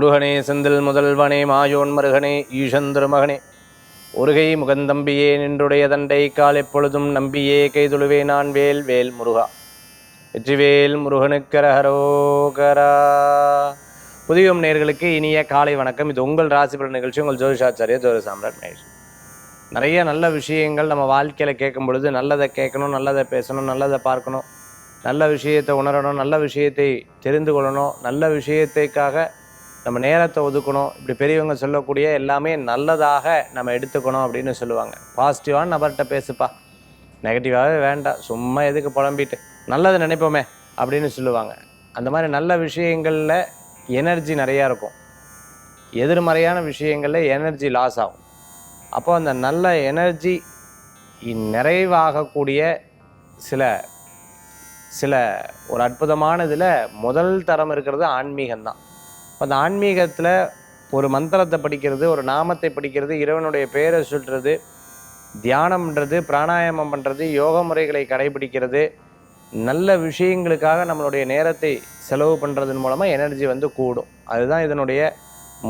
முருகனே செந்தில் முதல்வனே மாயோன் மருகனே ஈசந்திர மகனே ஒருகை முகந்தம்பியே நின்றுடைய தண்டை கால் எப்பொழுதும் நம்பியே கைதுழுவே நான் வேல் வேல் முருகா வெற்றிவேல் முருகனுக்கரஹரோகரா. புதியம் நேயர்களுக்கு இனிய காலை வணக்கம். இது உங்கள் ராசிபலன் நிகழ்ச்சி. உங்கள் ஜோதிஷாச்சாரிய ஜோதி சாம்ராட் மகேஷ். நிறைய நல்ல விஷயங்கள் நம்ம வாழ்க்கையில் கேட்கும் பொழுது நல்லதை கேட்கணும், நல்லதை பேசணும், நல்லதை பார்க்கணும், நல்ல விஷயத்தை உணரணும், நல்ல விஷயத்தை தெரிந்து கொள்ளணும், நல்ல விஷயத்துக்காக நம்ம நேரத்தை ஒதுக்கணும். இப்படி பெரியவங்க சொல்லக்கூடிய எல்லாமே நல்லதாக நம்ம எடுத்துக்கணும் அப்படின்னு சொல்லுவாங்க. பாசிட்டிவான நபர்கிட்ட பேசுப்பா, நெகட்டிவாகவே வேண்டாம், சும்மா எதுக்கு புலம்பிட்டு நல்லதை நினைப்போமே அப்படின்னு சொல்லுவாங்க. அந்த மாதிரி நல்ல விஷயங்களில் எனர்ஜி நிறையா இருக்கும், எதிர்மறையான விஷயங்களில் எனர்ஜி லாஸ் ஆகும். அப்போ அந்த நல்ல எனர்ஜி நிறைவாகக்கூடிய சில ஒரு அற்புதமான இதில் முதல் தரம் இருக்கிறது ஆன்மீகம்தான். அந்த ஆன்மீகத்தில் ஒரு மந்திரத்தை படிக்கிறது, ஒரு நாமத்தை படிக்கிறது, இறைவனுடைய பெயரை சொல்கிறது, தியானம் பண்ணுறது, பிராணாயாமம் பண்ணுறது, யோக முறைகளை கடைபிடிக்கிறது, நல்ல விஷயங்களுக்காக நம்மளுடைய நேரத்தை செலவு பண்ணுறதன் மூலமாக எனர்ஜி கூடும். அதுதான் இதனுடைய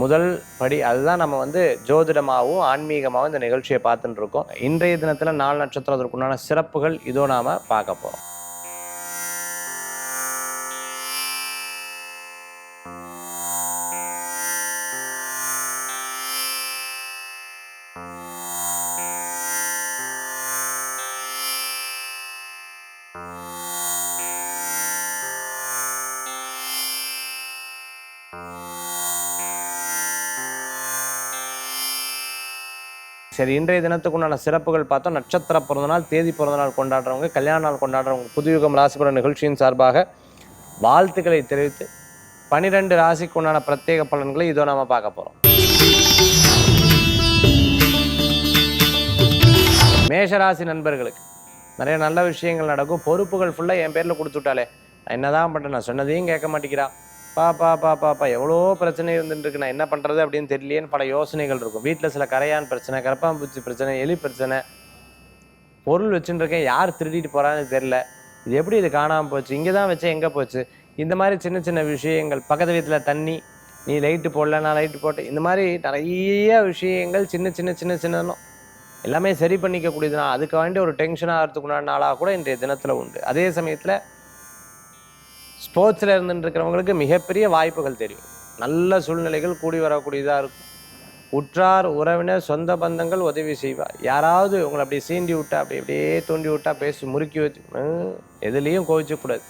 முதல் படி. அதுதான் நம்ம ஜோதிடமாகவும் ஆன்மீகமாகவும் இந்த நிகழ்ச்சியை பார்த்துட்டு இருக்கோம். இன்றைய தினத்தில் 4 நட்சத்திரத்திற்குண்டான சிறப்புகள் இதோ நாம் பார்க்க போகிறோம். சரி, இன்றைய தினத்துக்குண்டான சிறப்புகள் பார்த்தோம். நட்சத்திர பிறந்தநாள், தேதி பிறந்தநாள் கொண்டாடுறவங்க, கல்யாண நாள் கொண்டாடுறவங்க புதுயுகம் ராசிபலன் நிகழ்ச்சியின் சார்பாக வாழ்த்துக்களை தெரிவித்து 12 ராசிக்கு உண்டான பிரத்யேக பலன்களை இதோ நம்ம பார்க்க போகிறோம். மேஷராசி நண்பர்களுக்கு நிறைய நல்ல விஷயங்கள் நடக்கும். பொறுப்புகள் ஃபுல்லாக என் பேரில் கொடுத்துட்டாலே நான் என்னதான் பண்ணுறேன், நான் சொன்னதையும் கேட்க மாட்டேங்கிறா, பாப்பா எவ்வளோ பிரச்சனை இருந்துருக்கு, நான் என்ன பண்ணுறது அப்படின்னு தெரியலேன்னு பல யோசனைகள் இருக்கும். வீட்டில் சில கரையான் பிரச்சனை, கரப்பாம்பூச்சி பிரச்சனை, எலி பிரச்சனை, பொருள் வச்சுருக்கேன், யார் திருடிட்டு போகிறான்னு தெரில, இது எப்படி இது காணாமல் போச்சு, இங்கே தான் வச்சேன் எங்கே போச்சு, இந்த மாதிரி சின்ன சின்ன விஷயங்கள். பக்கத்து வீட்டில் தண்ணி, நீ லைட்டு போடல, நான் லைட்டு போட்டேன், இந்த மாதிரி நிறைய விஷயங்கள் சின்ன எல்லாமே சரி பண்ணிக்கக்கூடியதுனா அதுக்கு வேண்டிய ஒரு டென்ஷன் ஆகிறதுக்குண்டான நாளாக கூட இன்றைய தினத்தில் உண்டு. அதே சமயத்தில் ஸ்போர்ட்ஸில் இருந்துருக்கிறவங்களுக்கு மிகப்பெரிய வாய்ப்புகள் தெரியும். நல்ல சூழ்நிலைகள் கூடி வரக்கூடியதாக இருக்கும். உற்றார் உறவினர் சொந்த பந்தங்கள் உதவி செய்வார். யாராவது உங்களை அப்படி சீண்டி விட்டா, அப்படியே தூண்டி விட்டா, பேசி முறுக்கி வச்சு எதுலேயும் கோவிச்சக்கூடாது.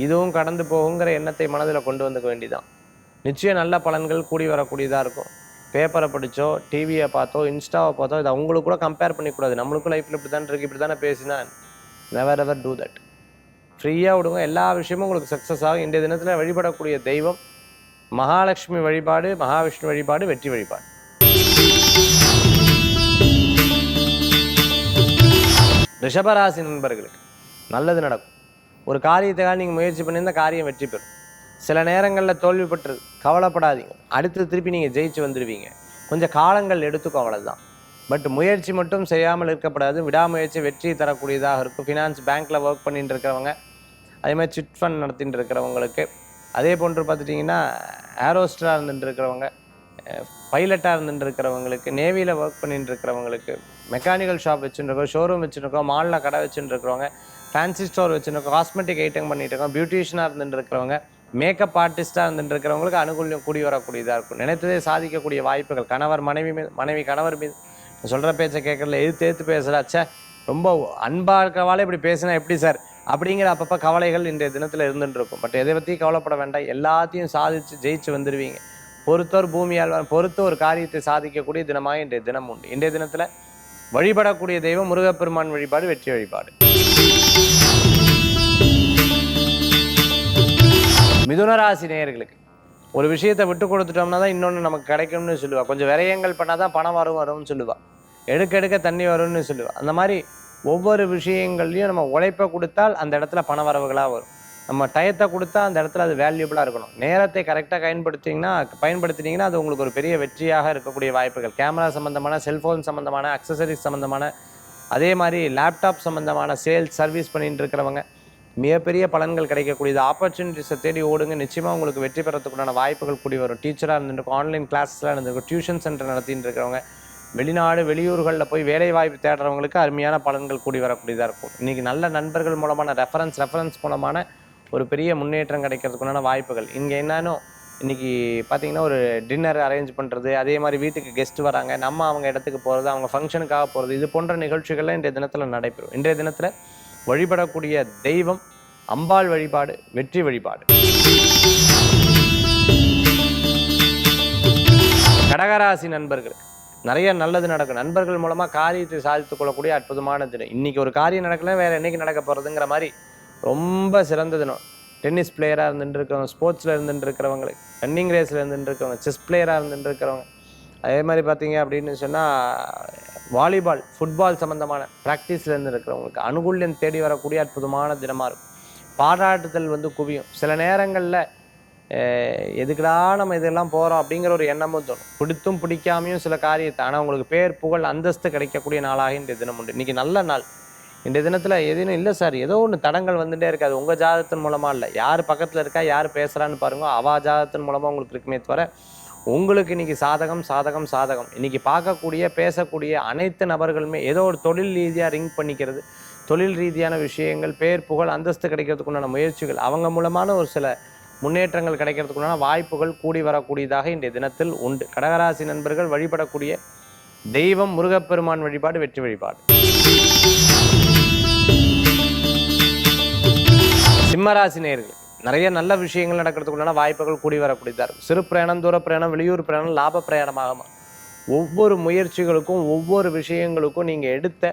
இதுவும் கடந்து போகுங்கிற எண்ணத்தை மனதில் கொண்டு வந்துக்க வேண்டிதான். நிச்சயம் நல்ல பலன்கள் கூடி வரக்கூடியதாக இருக்கும். பேப்பரை படித்தோ, டிவியை பார்த்தோ, இன்ஸ்டாவை பார்த்தோ, இதை அவங்களுக்கு கூட கம்பேர் பண்ணிக்கூடாது. நம்மளுக்கும் லைஃப்பில் இப்படி தான் இருக்குது, இப்படி தானே பேசினா, நெவர் எவர் டூ தட். ஃப்ரீயாக விடுங்க, எல்லா விஷயமும் உங்களுக்கு சக்ஸஸ் ஆகும். இன்றைய தினத்தில் வழிபடக்கூடிய தெய்வம் மகாலட்சுமி வழிபாடு, மகாவிஷ்ணு வழிபாடு, வெற்றி வழிபாடு. ரிஷபராசி நண்பர்களுக்கு நல்லது நடக்கும். ஒரு காரியத்துக்காக நீங்கள் முயற்சி பண்ணியிருந்த காரியம் வெற்றி பெறும். சில நேரங்களில் தோல்வி பெற்று கவலைப்படாதீங்க, அடுத்து திருப்பி நீங்கள் ஜெயிச்சு வந்துடுவீங்க. கொஞ்சம் காலங்கள் எடுத்துக்கும், அவ்வளோதான். பட் முயற்சி மட்டும் செய்யாமல் இருக்கப்படாது. விடாமுயற்சி வெற்றி தரக்கூடியதாக இருக்கும். ஃபினான்ஸ் பேங்க்கில் ஒர்க் பண்ணிட்டு இருக்கிறவங்க, அதே மாதிரி சிட் ஃபண்ட் நடத்திட்டு இருக்கிறவங்களுக்கு, அதே போன்று பார்த்துட்டிங்கன்னா ஏரோஸ்டராக இருந்துட்டு இருக்கிறவங்க, பைலட்டாக இருந்துட்டு இருக்கிறவங்களுக்கு, நேவியில் ஒர்க் பண்ணிட்டு இருக்கிறவங்களுக்கு, மெக்கானிக்கல் ஷாப் வச்சுருக்கோம், ஷோரூம் வச்சுருக்கோம், மாலில் கடை வச்சுட்டு இருக்கிறவங்க, ஃபேன்சி ஸ்டோர் வச்சுருக்கோம், காஸ்மெட்டிக் ஐட்டம் பண்ணிட்டு இருக்கோம், பியூட்டிஷியனாக இருந்துட்டு இருக்கிறவங்க, மேக்கப் ஆர்டிஸ்டாக இருந்துட்டு இருக்கிறவங்களுக்கு அனுகூல்யம் கூடி வரக்கூடியதாக இருக்கும். நினைத்ததே சாதிக்கக்கூடிய வாய்ப்புகள். கணவர் மனைவி மீது, மனைவி கணவர் மீது, சொல்கிற பேச்சை கேட்கறதுல எதிர்த்து பேசுகிறாச்சே, ரொம்ப அன்பாக இருக்கிறவாலே இப்படி பேசினா எப்படி சார் அப்படிங்கிற அப்பப்போ கவலைகள் இன்றைய தினத்தில் இருந்துட்டு இருக்கும். பட் எதை பற்றியும் கவலைப்பட வேண்டாம், எல்லாத்தையும் சாதித்து ஜெயிச்சு வந்துடுவீங்க. பொறுத்தோர் பூமியால் பொறுத்து ஒரு காரியத்தை சாதிக்கக்கூடிய தினமாக இன்றைய தினம் உண்டு. இன்றைய தினத்தில் வழிபடக்கூடிய தெய்வம் முருகப்பெருமான் வழிபாடு, வெற்றி வழிபாடு. மிதுனராசி நேயர்களுக்கு ஒரு விஷயத்தை விட்டு கொடுத்துட்டோம்னா தான் இன்னொன்று நமக்கு கிடைக்கும்னு சொல்லுவாள். கொஞ்சம் விரயங்கள் பண்ணால் தான் பணம் வரும்னு சொல்லுவாள். எடுக்க தண்ணி வரும்னு சொல்லுவாள். அந்த மாதிரி ஒவ்வொரு விஷயங்கள்லையும் நம்ம உழைப்பை கொடுத்தால் அந்த இடத்துல பண வரவுகளாக வரும். நம்ம டயத்தை கொடுத்தா அந்த இடத்துல அது வேல்யூபிளாக இருக்கணும். நேரத்தை கரெக்டாக பயன்படுத்தினீங்கன்னா அது உங்களுக்கு ஒரு பெரிய வெற்றியாக இருக்கக்கூடிய வாய்ப்புகள். கேமரா சம்மந்தமான, செல்ஃபோன் சம்மந்தமான, அக்சசரிஸ் சம்மந்தமான, அதே மாதிரி லேப்டாப் சம்மந்தமான சேல்ஸ் சர்வீஸ் பண்ணிட்டு இருக்கிறவங்க, மிகப்பெரிய பலன்கள் கிடைக்கக்கூடியது. ஆப்பர்ச்சுனிட்டிஸை தேடி ஓடுங்க. நிச்சயமாக உங்களுக்கு வெற்றி பெறத்துக்குண்டான வாய்ப்புகள் கூடி வரும். டீச்சராக இருந்துருக்கும், ஆன்லைன் கிளாஸ்லாம் இருந்திருக்கும், டியூஷன் சென்டர் நடத்திட்டு இருக்கிறவங்க, வெளிநாடு வெளியூர்களில் போய் வேலை வாய்ப்பு தேடுறவங்களுக்கு அருமையான பலன்கள் கூடி வரக்கூடியதாக இருக்கும். இன்றைக்கி நல்ல நண்பர்கள் மூலமான ரெஃபரன்ஸ் மூலமான ஒரு பெரிய முன்னேற்றம் கிடைக்கிறதுக்குண்டான வாய்ப்புகள். இங்கே என்னன்னு இன்றைக்கி பார்த்திங்கன்னா ஒரு டின்னர் அரேஞ்ச் பண்ணுறது, அதே மாதிரி வீட்டுக்கு கெஸ்ட் வராங்க, நம்ம அவங்க இடத்துக்கு போகிறது, அவங்க ஃபங்க்ஷனுக்காக போகிறது, இது போன்ற நிகழ்ச்சிகள்லாம் இன்றைய தினத்தில் நடைபெறும். இன்றைய தினத்தில் வழிபடக்கூடிய தெய்வம் அம்பாள் வழிபாடு, வெற்றி வழிபாடு. கடகராசி நண்பர்கள் நிறைய நல்லது நடக்கும். நண்பர்கள் மூலமாக காரியத்தை சாதித்துக் கொள்ளக்கூடிய அற்புதமான தினம். இன்றைக்கி ஒரு காரியம் நடக்கல, வேறு என்றைக்கு நடக்க போகிறதுங்கிற மாதிரி ரொம்ப சிறந்த தினம். டென்னிஸ் பிளேயராக இருந்துட்டு இருக்கிறவங்க, ஸ்போர்ட்ஸில் இருந்துட்டு இருக்கிறவங்களுக்கு, ரன்னிங் ரேஸில் இருந்துட்டு இருக்கிறவங்க, செஸ் பிளேயராக இருந்துட்டு இருக்கிறவங்க, அதே மாதிரி பார்த்தீங்க அப்படின்னு சொன்னால் வாலிபால், ஃபுட்பால் சம்மந்தமான ப்ராக்டிஸில் இருந்து இருக்கிறவங்களுக்கு அனுகூல்யம் தேடி வரக்கூடிய அற்புதமான தினமாக இருக்கும். பாராட்டுதல் குவியும். சில நேரங்களில் எதுக்குடா நம்ம இதெல்லாம் போகிறோம் அப்படிங்கிற ஒரு எண்ணமும் தோணும். பிடித்தும் பிடிக்காமையும் சில காரியத்தை, ஆனால் உங்களுக்கு பேர் புகழ் அந்தஸ்து கிடைக்கக்கூடிய நாளாக இன்றைய தினம் உண்டு. இன்றைக்கி நல்ல நாள். இன்றைய தினத்தில் எதுவும் இல்லை சார், ஏதோ ஒன்று தடங்கள் வந்துகிட்டே இருக்காது. உங்கள் ஜாதகத்தின் மூலமாக இல்லை, யார் பக்கத்தில் இருக்கா, யார் பேசுகிறான்னு பாருங்க, அவா ஜாதகத்தின் மூலமாக உங்களுக்கு இருக்குமே தவிர உங்களுக்கு இன்றைக்கி சாதகம் சாதகம் சாதகம். இன்றைக்கி பார்க்கக்கூடிய பேசக்கூடிய அனைத்து நபர்களுமே ஏதோ ஒரு தொழில் ரீதியாக ரிங் பண்ணிக்கிறது, தொழில் ரீதியான விஷயங்கள், பேர் புகழ் அந்தஸ்து கிடைக்கிறதுக்குண்டான முயற்சிகள், அவங்க மூலமான ஒரு சில முன்னேற்றங்கள் கிடைக்கிறதுக்குண்டான வாய்ப்புகள் கூடி வரக்கூடியதாக இன்றைய தினத்தில் உண்டு. கடகராசி நண்பர்கள் வழிபடக்கூடிய தெய்வம் முருகப்பெருமான் வழிபாடு, வெற்றி வழிபாடு. சிம்மராசி நேயர்கள் நிறைய நல்ல விஷயங்கள் நடக்கிறதுக்குள்ளான வாய்ப்புகள் கூடி வரக்கூடியதாக இருக்கும். சிறு பிரயாணம், தூர பிரயாணம், வெளியூர் பிரயாணம் லாப பிரயாணமாக ஒவ்வொரு முயற்சிகளுக்கும் ஒவ்வொரு விஷயங்களுக்கும் நீங்கள் எடுத்த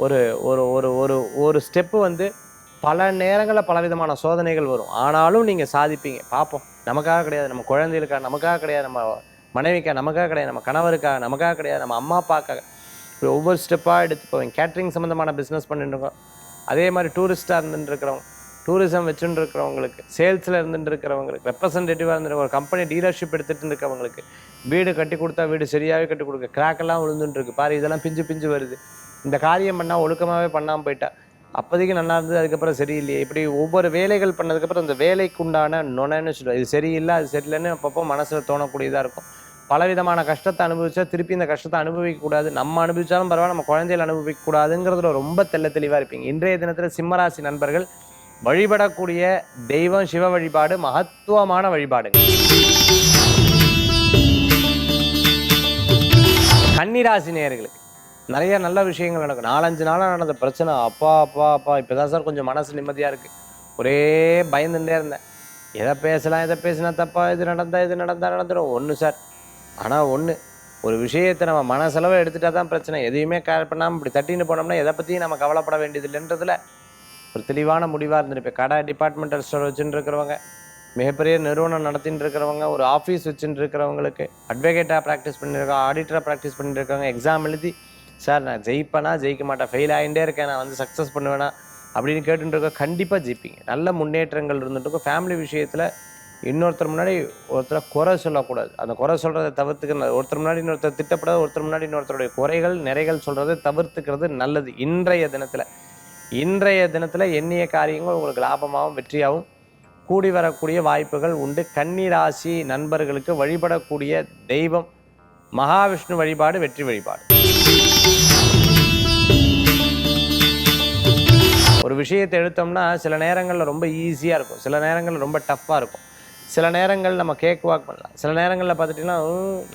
ஒரு ஒரு ஒரு ஒரு ஒரு ஸ்டெப்பு பல நேரங்களில் பலவிதமான சோதனைகள் வரும். ஆனாலும் நீங்கள் சாதிப்பீங்க. பார்ப்போம், நமக்காக கிடையாது, நம்ம குழந்தைகளுக்காக, நமக்காக கிடையாது, நம்ம மனைவிக்காக, நமக்காக கிடையாது, நம்ம கணவருக்காக, நமக்காக கிடையாது, நம்ம அம்மா அப்பாக்காக ஒவ்வொரு ஸ்டெப்பாக எடுத்து போவீங்க. கேட்ரிங் சம்மந்தமான பிஸ்னஸ் பண்ணிட்டு இருக்கோம். அதே மாதிரி டூரிஸ்ட்டாக இருந்துட்டு இருக்கிறவங்க, டூரிசம் வச்சுட்டு இருக்கிறவங்களுக்கு, சேல்ஸில் இருந்துட்டு இருக்கிறவங்களுக்கு, ரெப்ரசன்டேட்டிவாக இருந்துட்டு ஒரு கம்பெனி டீலர்ஷிப் எடுத்துகிட்டு இருக்கவங்களுக்கு, வீடு கட்டி கொடுத்தா வீடு சரியாகவே கட்டி கொடுக்க, கிராக்கெல்லாம் விழுந்துட்டு இருக்கு பாரு, இதெல்லாம் பிஞ்சு பிஞ்சு வருது, இந்த காரியம் பண்ணால் ஒழுக்கமாகவே பண்ணாமல் போயிட்டா, அப்போதைக்கு நல்லா இருந்தது, அதுக்கப்புறம் சரியில்லையே, இப்படி ஒவ்வொரு வேலைகள் பண்ணதுக்கப்புறம் அந்த வேலைக்கு உண்டான நுணைன்னு சொல்லுவோம். இது சரியில்லை, அது சரியில்லைன்னு அப்பப்போ மனசில் தோணக்கூடியதாக இருக்கும். பலவிதமான கஷ்டத்தை அனுபவிச்சா திருப்பி இந்த கஷ்டத்தை அனுபவிக்கக்கூடாது, நம்ம அனுபவிச்சாலும் பரவாயில்ல, நம்ம குழந்தைகள் அனுபவிக்கக்கூடாதுங்கிறதுல ரொம்ப தெளிவாக இருப்பீங்க. இன்றைய தினத்தில் சிம்மராசி நண்பர்கள் வழிபடக்கூடிய தெய்வம் சிவ வழிபாடு, மகத்துவமான வழிபாடு. கன்னிராசி நேயர்களுக்கு நிறைய நல்ல விஷயங்கள் நடக்கும். 4-5 நாளாக நடந்த பிரச்சனை, அப்பா அப்பா அப்பா இப்போதான் சார் கொஞ்சம் மனசு நிம்மதியாக இருக்குது. ஒரே பயந்துட்டே இருந்தேன், எதை பேசலாம், எதை பேசினா தப்பா, இது நடந்துடும் ஒன்று சார். ஆனால் ஒரு விஷயத்தை நம்ம மனசளவு எடுத்துகிட்டா தான் பிரச்சனை. எதையுமே கேர் பண்ணாமல் இப்படி தட்டின்னு போனோம்னா எதை பற்றியும் நம்ம கவலைப்பட வேண்டியதில்லைன்றதுல ஒரு தெளிவான முடிவாக இருந்துருப்பேன். கடை, டிபார்ட்மெண்டல் ஸ்டோர் வச்சுட்டு இருக்கிறவங்க, மிகப்பெரிய நிறுவனம் நடத்திட்டு இருக்கிறவங்க, ஒரு ஆஃபீஸ் வச்சுட்டு இருக்கிறவங்களுக்கு, அட்வொகேட்டாக ப்ராக்டிஸ் பண்ணியிருக்காங்க, ஆடிட்டராக ப்ராக்டிஸ் பண்ணிட்டு இருக்காங்க, எக்ஸாம் எழுதி சார் நான் ஜெயிப்பேனா ஜெயிக்க மாட்டேன், ஃபெயில் ஆகிட்டே இருக்கேன், நான் சக்ஸஸ் பண்ணுவேனா அப்படின்னு கேட்டுருக்க, கண்டிப்பாக ஜெயிப்பீங்க. நல்ல முன்னேற்றங்கள் இருந்துட்டு ஃபேமிலி விஷயத்தில் இன்னொருத்தர் முன்னாடி ஒருத்தரை குறை சொல்லக்கூடாது. அந்த குறை சொல்கிறத தவிர்த்துக்கிறது, ஒருத்தர் முன்னாடி இன்னொருத்தர் திட்டப்படாது, ஒருத்தர் முன்னாடி இன்னொருத்தருடைய குறைகள் நிறைகள் சொல்கிறத தவிர்த்துக்கிறது நல்லது. இன்றைய தினத்தில் எண்ணிய காரியங்கள் உங்களுக்கு லாபமாகவும் வெற்றியாகவும் கூடி வரக்கூடிய வாய்ப்புகள் உண்டு. கன்னிராசி நண்பர்களுக்கு வழிபடக்கூடிய தெய்வம் மகாவிஷ்ணு வழிபாடு, வெற்றி வழிபாடு. ஒரு விஷயத்தை எடுத்தோம்னா சில நேரங்களில் ரொம்ப ஈஸியாக இருக்கும், சில நேரங்களில் ரொம்ப டஃப்பாக இருக்கும், சில நேரங்கள் நம்ம கேக் வாக் பண்ணலாம், சில நேரங்களில் பார்த்துட்டிங்கன்னா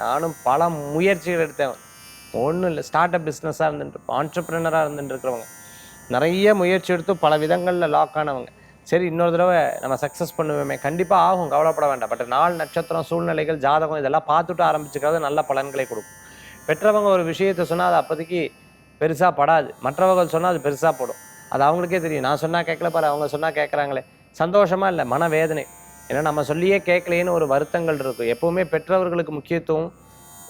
நானும் பல முயற்சிகள் எடுத்தேன். ஒன்றும் இல்லை, ஸ்டார்ட் அப் பிஸ்னஸாக இருந்துட்டு ஆண்டர்ப்ரனராக இருந்துட்டு இருக்கிறவங்க, நிறைய முயற்சி எடுத்து பல விதங்களில் லாக் ஆனவங்க, சரி இன்னொரு தடவை நம்ம சக்ஸஸ் பண்ணுவோமே, கண்டிப்பாக ஆகும், கவலைப்பட வேண்டாம். பட் நாள், நட்சத்திரம், சூழ்நிலைகள், ஜாதகம் இதெல்லாம் பார்த்துட்டு ஆரம்பிச்சுக்கிறது நல்ல பலன்களை கொடுக்கும். பெற்றவங்க ஒரு விஷயத்தை சொன்னால் அது அப்போதைக்கு பெருசாக படாது, மற்றவர்கள் சொன்னால் அது பெருசாக போடும். அது அவங்களுக்கே தெரியும். நான் சொன்னால் கேட்கல பாரு, அவங்க சொன்னால் கேட்குறாங்களே, சந்தோஷமாக இல்லை, மனவேதனை. ஏன்னா நம்ம சொல்லியே கேட்கலேன்னு ஒரு வருத்தங்கள் இருக்கும். எப்போவுமே பெற்றவர்களுக்கு முக்கியத்துவம்,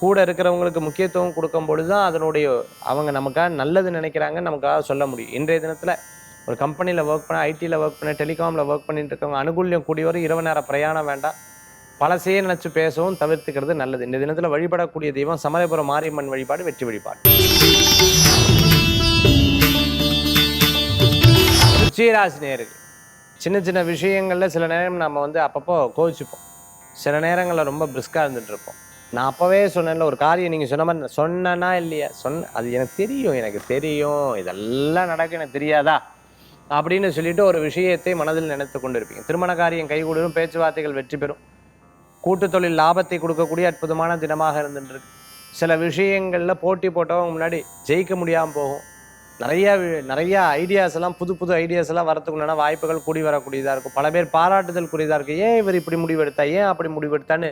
கூட இருக்கிறவங்களுக்கு முக்கியத்துவம் கொடுக்கும் பொழுது தான் அதனுடைய அவங்க நமக்காக நல்லது நினைக்கிறாங்க, நமக்காக சொல்ல முடியும். இன்றைய தினத்தில் ஒரு கம்பெனியில் ஒர்க் பண்ண, ஐடியில் ஒர்க் பண்ண, டெலிகாமில் ஒர்க் பண்ணிட்டு இருக்கவங்க அனுகூல்யம் கூடி வரும். இரவு நேர பிரயாணம் வேண்டாம், பழசையே நினச்சி பேசவும் தவிர்த்துக்கிறது நல்லது. இந்த தினத்தில் வழிபடக்கூடிய தெய்வம் சமயபுரம் மாரியம்மன் வழிபாடு, வெற்றி வழிபாடு. விருச்சிக ராசி நேயர்கள் சின்ன சின்ன விஷயங்களில் சில நேரம் நம்ம வந்து அப்பப்போ கோவிச்சுப்போம். சில நேரங்களில் ரொம்ப பிரிஸ்காக இருந்துகிட்டு இருப்போம். நான் அப்போவே சொன்னேன்ல, ஒரு காரியம் நீங்கள் சொன்ன மாதிரி சொன்னேன்னா இல்லையா, அது எனக்கு தெரியும் இதெல்லாம் நடக்கும் எனக்கு தெரியாதா அப்படின்னு சொல்லிட்டு ஒரு விஷயத்தை மனதில் நினைத்து கொண்டு இருப்பீங்க. திருமண காரியம் கைகூடும், பேச்சுவார்த்தைகள் வெற்றி பெறும், கூட்டு தொழில் லாபத்தை கொடுக்கக்கூடிய அற்புதமான தினமாக இருந்துட்டு இருக்கு. சில விஷயங்களில் போட்டி போட்டவங்க முன்னாடி ஜெயிக்க முடியாமல் போகும். நிறைய ஐடியாஸ் எல்லாம் புது புது ஐடியாஸ் எல்லாம் வரத்துக்குள்ளான வாய்ப்புகள் கூடி வரக்கூடியதாக இருக்கும். பல பேர் பாராட்டுதல் கூடியதாக இருக்குது. ஏன் இவர் இப்படி முடிவெடுத்தா, ஏன் அப்படி முடிவெடுத்தான்னு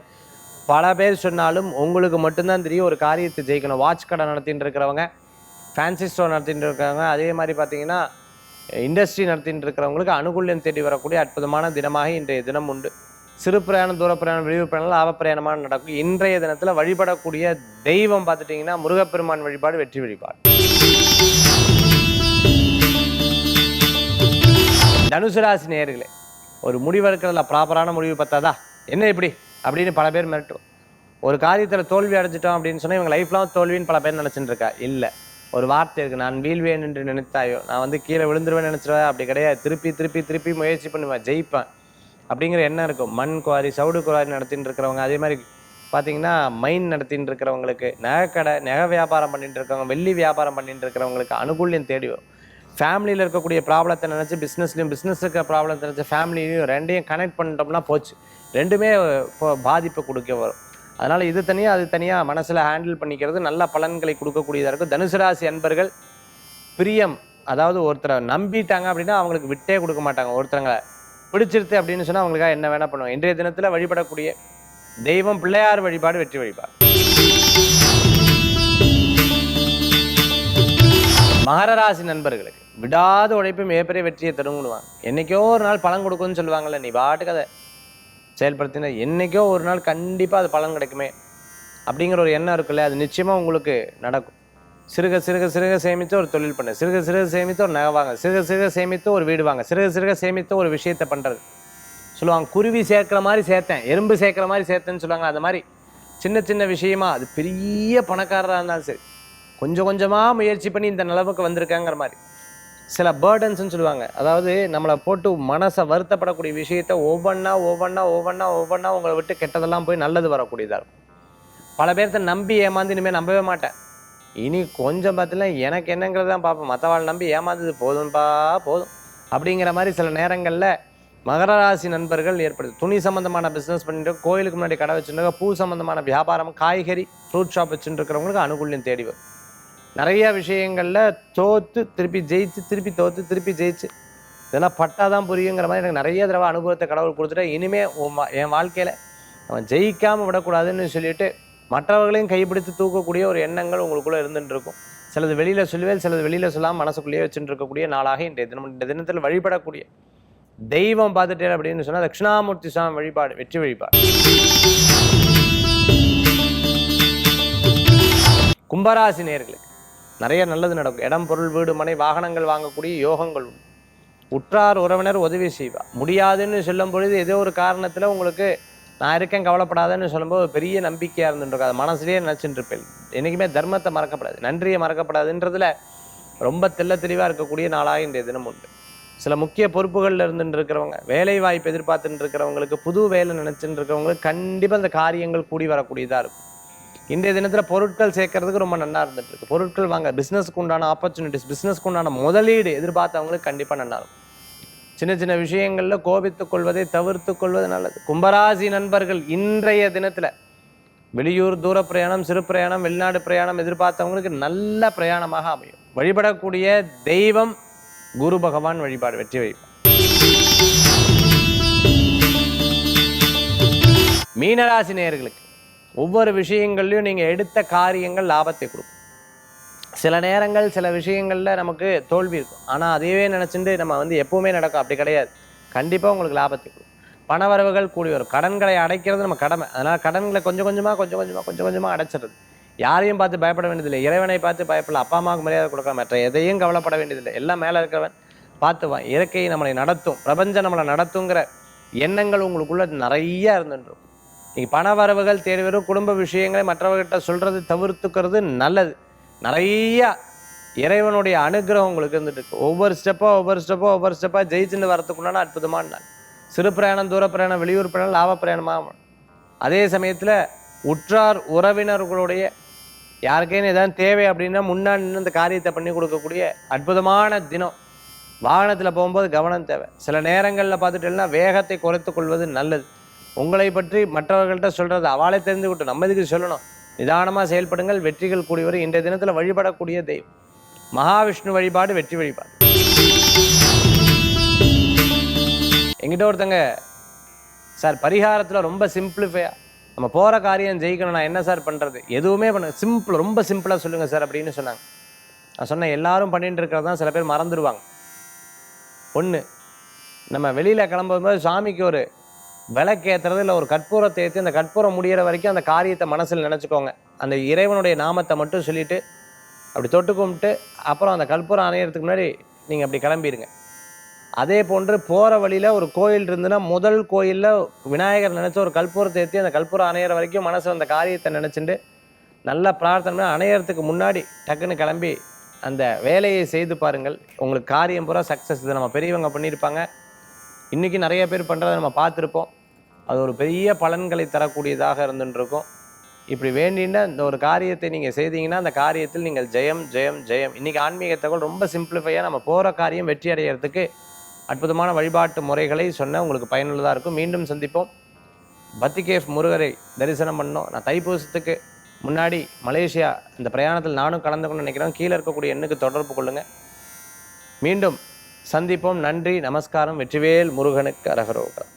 பல பேர் சொன்னாலும் உங்களுக்கு மட்டும்தான் தெரியும் ஒரு காரியத்தை ஜெயிக்கணும். வாட்ச் கடை நடத்திட்டு இருக்கிறவங்க, ஃபேன்சி ஸ்டோர் நடத்திட்டு இருக்கிறவங்க, அதே மாதிரி பார்த்தீங்கன்னா இண்டஸ்ட்ரி நடத்திட்டு இருக்கிறவங்களுக்கு அனுகூல்யம் தேடி வரக்கூடிய அற்புதமான தினமாக இன்றைய தினம் உண்டு. சிறு பிரயாணம், தூர பிரயாணம், விரிவு பிரயாணம், லாப பிரயாணமாக நடக்கும். இன்றைய தினத்தில் வழிபடக்கூடிய தெய்வம் பார்த்துட்டிங்கன்னா முருகப்பெருமான் வழிபாடு, வெற்றி வழிபாடு. தனுசு ராசி நேயர்களே, ஒரு முடிவெடுக்கிறதுல ப்ராப்பரான முடிவு பத்தாதா, என்ன இப்படி அப்படின்னு பல பேர் மிரட்டும். ஒரு காரியத்தில் தோல்வி அடைஞ்சிட்டோம் அப்படின்னு சொன்னால் இவங்க லைஃப்லாம் தோல்வின்னு பல பேர் நினச்சிட்டு இருக்கா. இல்லை, ஒரு வார்த்தை இருக்குது, நான் வீழ்வேன் என்று நினைத்தாயோ, நான் வந்து கீழே விழுந்துருவேன் நினச்சிருவேன், அப்படி கிடையாது. திருப்பி திருப்பி திருப்பி முயற்சி பண்ணுவேன், ஜெயிப்பேன் அப்படிங்கிற எண்ணம் இருக்கும். மண் குவாரி, சவுடு குவாரி நடத்திட்டு இருக்கிறவங்க, அதே மாதிரி பார்த்தீங்கன்னா மைன் நடத்திட்டு இருக்கிறவங்களுக்கு, நகை வியாபாரம் பண்ணிட்டு இருக்கிறவங்க, வெள்ளி வியாபாரம் பண்ணிட்டு இருக்கிறவங்களுக்கு அனுகூல்யம் தேடி வரும். ஃபேமிலியில் இருக்கக்கூடிய ப்ராப்ளத்தை நினச்சி பிஸ்னஸ் இருக்கிற ப்ராப்ளத்தை நினச்சி ஃபேமிலியும் ரெண்டையும் கனெக்ட் பண்ணிட்டோம்னா போச்சு, ரெண்டுமே இப்போ பாதிப்பை கொடுக்க வரும். அதனால் இது தனியாக அது தனியாக மனசில் ஹேண்டில் பண்ணிக்கிறது நல்ல பலன்களை கொடுக்கக்கூடியதாக இருக்கும். தனுசு ராசி அன்பர்கள் பிரியம், அதாவது ஒருத்தரை நம்பிட்டாங்க அப்படின்னா அவங்களுக்கு விட்டே கொடுக்க மாட்டாங்க. ஒருத்தரங்களை பிடிச்சிருது அப்படின்னு சொன்னால் அவங்களுக்காக என்ன வேணால் பண்ணுவாங்க. இன்றைய தினத்தில் வழிபடக்கூடிய தெய்வம் பிள்ளையார் வழிபாடு, வெற்றி வழிபாடு. மகர ராசி நண்பர்களுக்கு விடாத உழைப்பு மிகப்பெரிய வெற்றியை தருங்குவாங்க. என்றைக்கோ ஒரு நாள் பலன் கொடுக்கும்னு சொல்லுவாங்கள்ல, நீ பாட்டுக்கு அதை செயல்படுத்தினா என்றைக்கோ ஒரு நாள் கண்டிப்பாக அது பலன் கிடைக்குமே அப்படிங்கிற ஒரு எண்ணம் இருக்குல்ல, அது நிச்சயமாக உங்களுக்கு நடக்கும். சிறுக சிறுக சிறுக சேமித்து ஒரு தொழில் பண்ணு, சிறுக சிறுக சேமித்து ஒரு நகை வாங்க, சிறுக சிறுக சேமித்து ஒரு வீடு வாங்க, சிறுக சிறுக சேமித்து ஒரு விஷயத்தை பண்ணுறது சொல்லுவாங்க. குருவி சேர்க்குற மாதிரி சேர்த்தேன், எறும்பு சேர்க்குற மாதிரி சேர்த்தேன்னு சொல்லுவாங்க. அது மாதிரி சின்ன சின்ன விஷயமா, அது பெரிய பணக்காரராக இருந்தாலும் சரி, கொஞ்சம் கொஞ்சமாக முயற்சி பண்ணி இந்த நிலவுக்கு வந்திருக்காங்கிற மாதிரி. சில பேர்டன்ஸ்ன்னு சொல்லுவாங்க, அதாவது நம்மளை போட்டு மனசை வருத்தப்படக்கூடிய விஷயத்த ஒவ்வொன்றா ஒவ்வொன்றா ஒவ்வொன்றா ஒவ்வொன்றா உங்களை விட்டு கெட்டதெல்லாம் போய் நல்லது வரக்கூடியதாக இருக்கும். பல பேர்த்த நம்பி ஏமாந்து இனிமேல் நம்பவே மாட்டேன், இனி கொஞ்சம் பார்த்தீங்கன்னா எனக்கு என்னங்கிறது தான் பார்ப்பேன், மற்றவாள் நம்பி ஏமாந்தது போதும்பா போதும் அப்படிங்கிற மாதிரி சில நேரங்களில் மகர ராசி நண்பர்கள் ஏற்படுது. துணி சம்மந்தமான பிஸ்னஸ் பண்ணிட்டு, கோயிலுக்கு முன்னாடி கடை வச்சுருக்க, பூ சம்மந்தமான வியாபாரம், காய்கறி, ஃப்ரூட் ஷாப் வச்சுட்டு இருக்கிறவங்களுக்கு அனுகூல்யம் தேடி வரும். நிறைய விஷயங்களில் தோற்று திருப்பி ஜெயிச்சு, திருப்பி தோற்று திருப்பி ஜெயிச்சு, இதெல்லாம் பட்டாதான் புரியுங்கிற மாதிரி எனக்கு நிறைய தடவை அனுபவத்தை கடவுள் கொடுத்துட்டு, இனிமேல் என் வாழ்க்கையில் அவன் ஜெயிக்காமல் விடக்கூடாதுன்னு சொல்லிட்டு மற்றவர்களையும் கைப்பிடித்து தூக்கக்கூடிய ஒரு எண்ணங்கள் உங்களுக்குள்ளே இருந்துட்டு இருக்கும். சிலது வெளியில் சொல்லுவேன், சிலது வெளியில் சொல்லாமல் மனசுக்குள்ளேயே வச்சுட்டு இருக்கக்கூடிய நாளாக இன்றைய தினம். இந்த தினத்தில் வழிபடக்கூடிய தெய்வம் பார்த்துட்டே அப்படின்னு சொன்னால் தட்சிணாமூர்த்தி சுவாமி வழிபாடு, வெற்றி வழிபாடு. கும்பராசி நேயர்களுக்கு நிறைய நல்லது நடக்கும். இடம், பொருள், வீடு, மனை, வாகனங்கள் வாங்கக்கூடிய யோகங்கள் உண்டு. உற்றார் உறவினர் உதவி செய்வா. முடியாதுன்னு சொல்லும் பொழுது ஏதோ ஒரு காரணத்தில் உங்களுக்கு நான் இருக்கேன் கவலைப்படாதன்னு சொல்லும்போது பெரிய நம்பிக்கையாக இருந்துட்டு அது மனசுலேயே நினச்சிட்டு இருப்பேன். என்றைக்குமே தர்மத்தை மறக்கப்படாது, நன்றியை மறக்கப்படாதுன்றதுல ரொம்ப தெள்ள தெளிவாக இருக்கக்கூடிய நாளாக இன்றைய தினம் உண்டு. சில முக்கிய பொறுப்புகளில் இருந்துட்டு இருக்கிறவங்க, வேலை வாய்ப்பு எதிர்பார்த்துட்டு இருக்கிறவங்களுக்கு, புது வேலை நினச்சிட்டு இருக்கிறவங்களுக்கு கண்டிப்பாக இந்த காரியங்கள் கூடி வரக்கூடியதாக இருக்கும். இன்றைய தினத்தில் பொருட்கள் சேர்க்கறதுக்கு ரொம்ப நல்லா இருந்துட்டு இருக்கு. பொருட்கள் வாங்க, பிஸ்னஸ்க்கு உண்டான ஆப்பர்ச்சுனிட்டிஸ், பிஸ்னஸ்க்கு உண்டான முதலீடு எதிர்பார்த்தவங்களுக்கு கண்டிப்பாக நல்லா இருக்கும். சின்ன சின்ன விஷயங்களில் கோபித்துக் கொள்வதை தவிர்த்து கொள்வது நல்லது. கும்பராசி நண்பர்கள் இன்றைய தினத்தில் வெளியூர், தூர பிரயாணம், சிறு பிரயாணம், வெளிநாடு பிரயாணம் எதிர்பார்த்தவங்களுக்கு நல்ல பிரயாணமாக அமையும். வழிபடக்கூடிய தெய்வம் குரு பகவான் வழிபாடு, வெற்றி வழிபாடு. மீனராசி நேயர்களுக்கு ஒவ்வொரு விஷயங்கள்லையும் நீங்கள் எடுத்த காரியங்கள் லாபத்தை கொடுக்கும். சில நேரங்கள் சில விஷயங்களில் நமக்கு தோல்வி இருக்கும், ஆனால் அதையே நினச்சிட்டு நம்ம எப்போவுமே நடக்கும், அப்படி கிடையாது. கண்டிப்பாக உங்களுக்கு லாபத்தை கொடுக்கும். பணவரவுகள் கூடி வரும். கடன்களை அடைக்கிறது நம்ம கடமை, அதனால் கடன்களை கொஞ்சம் கொஞ்சமாக அடைச்சிடுறது. யாரையும் பார்த்து பயப்பட வேண்டியதில்லை, இறைவனை பார்த்து பயப்படல, அப்பா அம்மாவுக்கு மரியாதை கொடுக்க, மற்ற எதையும் கவலைப்பட வேண்டியதில்லை. எல்லாம் மேலே இருக்கிறவன் பார்த்துவான். இயற்கை நம்மளை நடத்தும், பிரபஞ்சம் நம்மளை நடத்துங்கிற எண்ணங்கள் உங்களுக்குள்ள நிறைய இருந்துருக்கும். நீங்கள் பண வரவுகள் தேடி வரும். குடும்ப விஷயங்களை மற்றவர்கிட்ட சொல்கிறது தவிர்த்துக்கிறது நல்லது. நிறைய இறைவனுடைய அனுகிரகம் உங்களுக்கு இருந்துட்டு இருக்கு. ஒவ்வொரு ஸ்டெப்பாக ஜெயிச்சுட்டு வரத்துக்குண்டான அற்புதமான நாள். சிறு பிரயாணம், தூர பிரயாணம், வெளியூர் பிரயாணம், லாப பிரயாணமாக. அதே சமயத்தில் உற்றார் உறவினர்களுடைய யாருக்கேன்னு ஏதாவது தேவை அப்படின்னா முன்னாடி நின்று இந்த காரியத்தை பண்ணி கொடுக்கக்கூடிய அற்புதமான தினம். வாகனத்தில் போகும்போது கவனம் தேவை. சில நேரங்களில் பார்த்துட்டேன்னா வேகத்தை குறைத்து கொள்வது நல்லது. உங்களை பற்றி மற்றவர்கள்ட்ட சொல்கிறது அவளை தெரிந்துவிட்டு நம்ம இதுக்கு சொல்லணும். நிதானமாக செயல்படுங்கள், வெற்றிகள் கூடி வரும். இன்றைய தினத்தில் வழிபடக்கூடிய தெய்வம் மகாவிஷ்ணு வழிபாடு, வெற்றி வழிபாடு. எங்கிட்ட ஒருத்தங்க, சார் பரிகாரத்தில் ரொம்ப சிம்பிளிஃபையாக நம்ம போகிற காரியம் ஜெயிக்கணும், நான் என்ன சார் பண்ணுறது, எதுவுமே ரொம்ப சிம்பிளாக சொல்லுங்கள் சார் அப்படின்னு சொன்னாங்க. நான் சொன்னேன், எல்லாரும் பண்ணிட்டு இருக்கிறது தான் சில பேர் மறந்துடுவாங்க. ஒன்று, நம்ம வெளியில் கிளம்பும்போது சாமிக்கு ஒரு விளக்கேற்றுறது இல்லை ஒரு கற்பூரத்தை ஏற்றி அந்த கற்பூரம் முடிகிற வரைக்கும் அந்த காரியத்தை மனசில் நினச்சிக்கோங்க. அந்த இறைவனுடைய நாமத்தை மட்டும் சொல்லிவிட்டு அப்படி தொட்டு கும்பிட்டு அப்புறம் அந்த கற்பூரம் அணையிறதுக்கு முன்னாடி நீங்கள் அப்படி கிளம்பிடுங்க. அதே போன்று போகிற வழியில் ஒரு கோயில் இருந்துன்னா முதல் கோயிலில் விநாயகர் நினச்ச ஒரு கற்பூரத்தை ஏற்றி அந்த கற்பூரம் அணையிற வரைக்கும் மனசில் அந்த காரியத்தை நினச்சிட்டு நல்லா பிரார்த்தனை அணையிறதுக்கு முன்னாடி டக்குன்னு கிளம்பி அந்த வேலையை செய்து பாருங்கள். உங்களுக்கு காரியம் பூரா சக்ஸஸ். இது நம்ம பெரியவங்க பண்ணியிருப்பாங்க, இன்றைக்கி நிறைய பேர் பண்ணுறதை நம்ம பார்த்துருப்போம். அது ஒரு பெரிய பலன்களை தரக்கூடியதாக இருந்துருக்கும். இப்படி வேண்டின்னா இந்த ஒரு காரியத்தை நீங்கள் செய்தீங்கன்னா அந்த காரியத்தில் நீங்கள் ஜெயம் ஜெயம் ஜெயம். இன்றைக்கி ஆன்மீக தகவல் ரொம்ப சிம்பிளிஃபையாக நம்ம போகிற காரியம் வெற்றி அடைகிறதுக்கு அற்புதமான வழிபாட்டு முறைகளை சொன்ன உங்களுக்கு பயனுள்ளதாக இருக்கும். மீண்டும் சந்திப்போம். பத்திகேஃப் முருகரை தரிசனம் பண்ணோம். நான் தைப்பூசத்துக்கு முன்னாடி மலேசியா இந்த பிரயாணத்தில் நானும் கலந்துக்கணும்னு நினைக்கிறேன். கீழே இருக்கக்கூடிய எண்ணுக்கு தொடர்பு கொள்ளுங்கள். மீண்டும் சந்திப்போம். நன்றி, நமஸ்காரம். வெற்றிவேல் முருகனுக்கு அரகரோகரம்.